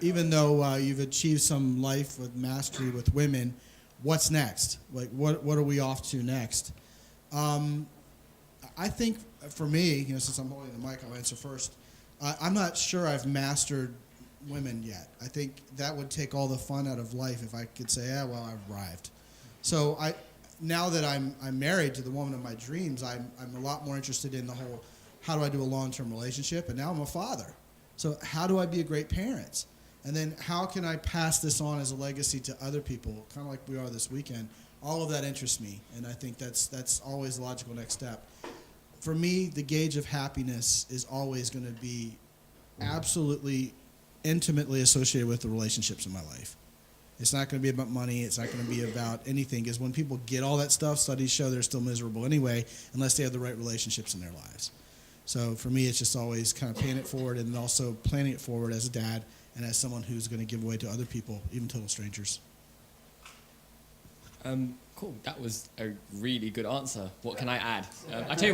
even though you've achieved some life with mastery with women, what's next? Like, what are we off to next? I think for me, since I'm holding the mic, I'll answer first. I'm not sure I've mastered women yet. I think that would take all the fun out of life if I could say, yeah, well, I've arrived. So now that I'm married to the woman of my dreams, I'm a lot more interested in the whole, how do I do a long-term relationship? And now I'm a father. So how do I be a great parent? And then how can I pass this on as a legacy to other people, kind of like we are this weekend? All of that interests me, and I think that's always the logical next step. For me, the gauge of happiness is always going to be absolutely intimately associated with the relationships in my life. It's not going to be about money. It's not going to be about anything, because when people get all that stuff, studies show they're still miserable anyway, unless they have the right relationships in their lives. So for me, it's just always kind of paying it forward, and also planning it forward as a dad and as someone who's going to give away to other people, even total strangers. Cool. That was a really good answer. What can I add? I tell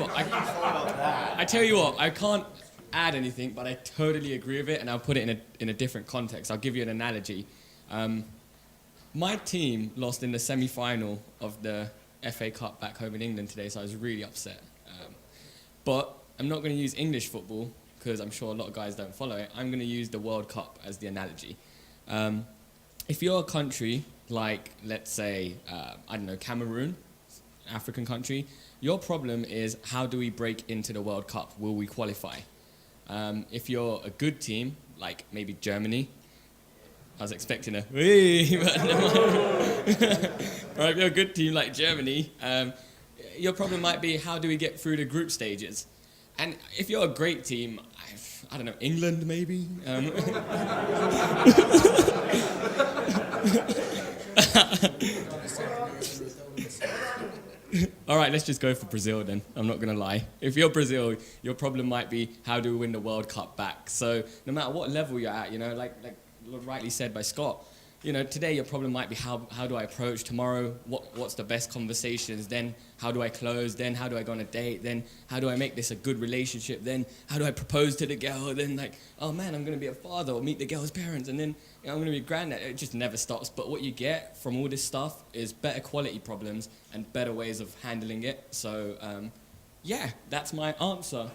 you what, I can't add anything, but I totally agree with it, and I'll put it in a different context. I'll give you an analogy. My team lost in the semi-final of the FA Cup back home in England today, so I was really upset. But I'm not going to use English football, because I'm sure a lot of guys don't follow it. I'm going to use the World Cup as the analogy. If you're a country like, let's say, I don't know, Cameroon, African country, your problem is, how do we break into the World Cup? Will we qualify? If you're a good team, like maybe Germany, I was expecting a wee, but or if you're a good team like Germany, your problem might be, how do we get through the group stages? And if you're a great team, I don't know, England maybe? All right, let's just go for Brazil then. I'm not going to lie. If you're Brazil, your problem might be, how do we win the World Cup back? So no matter what level you're at, like rightly said by Scott, today your problem might be, how do I approach? Tomorrow, what's the best conversations? Then how do I close? Then how do I go on a date? Then how do I make this a good relationship? Then how do I propose to the girl? Then oh man, I'm going to be a father, or meet the girl's parents, and then I'm going to be a granddad. It just never stops. But what you get from all this stuff is better quality problems and better ways of handling it. So yeah, that's my answer.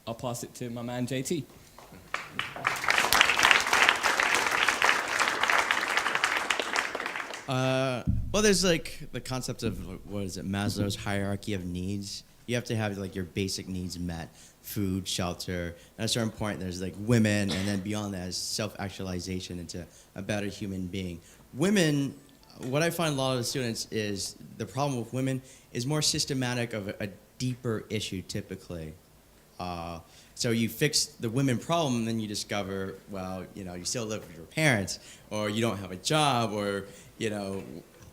I'll pass it to my man JT. Well, there's the concept of, what is it, Maslow's hierarchy of needs. You have to have your basic needs met: food, shelter. And at a certain point, there's women, and then beyond that is self-actualization into a better human being. Women, what I find a lot of the students is, the problem with women is more systematic of a deeper issue typically. So you fix the women problem, and then you discover, well, you still live with your parents, or you don't have a job, or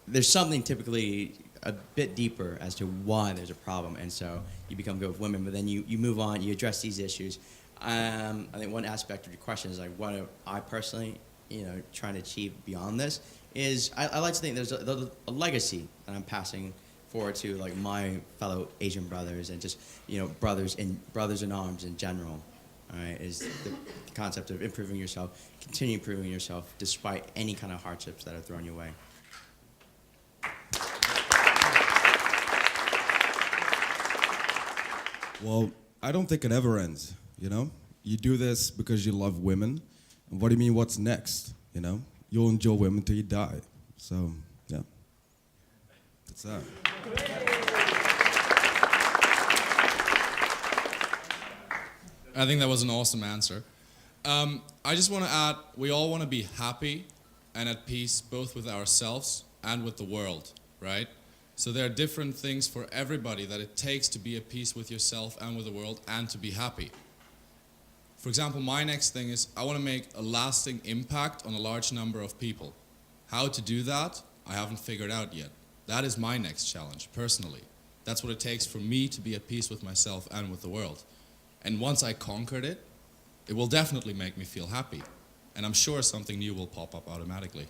there's something typically a bit deeper as to why there's a problem, and so you become good with women. But then you move on, you address these issues. I think one aspect of your question is what I personally, trying to achieve beyond this is, I like to think there's a legacy that I'm passing forward to my fellow Asian brothers, and just brothers in arms in general. All right, is the concept of improving yourself, continue improving yourself despite any kind of hardships that are thrown your way. Well, I don't think it ever ends, You do this because you love women. And what do you mean, what's next, You'll enjoy women till you die. So, yeah. That's that. I think that was an awesome answer. I just want to add, we all want to be happy and at peace, both with ourselves and with the world, right? So there are different things for everybody that it takes to be at peace with yourself and with the world, and to be happy. For example, my next thing is, I want to make a lasting impact on a large number of people. How to do that, I haven't figured out yet. That is my next challenge, personally. That's what it takes for me to be at peace with myself and with the world. And once I conquered it, it will definitely make me feel happy. And I'm sure something new will pop up automatically.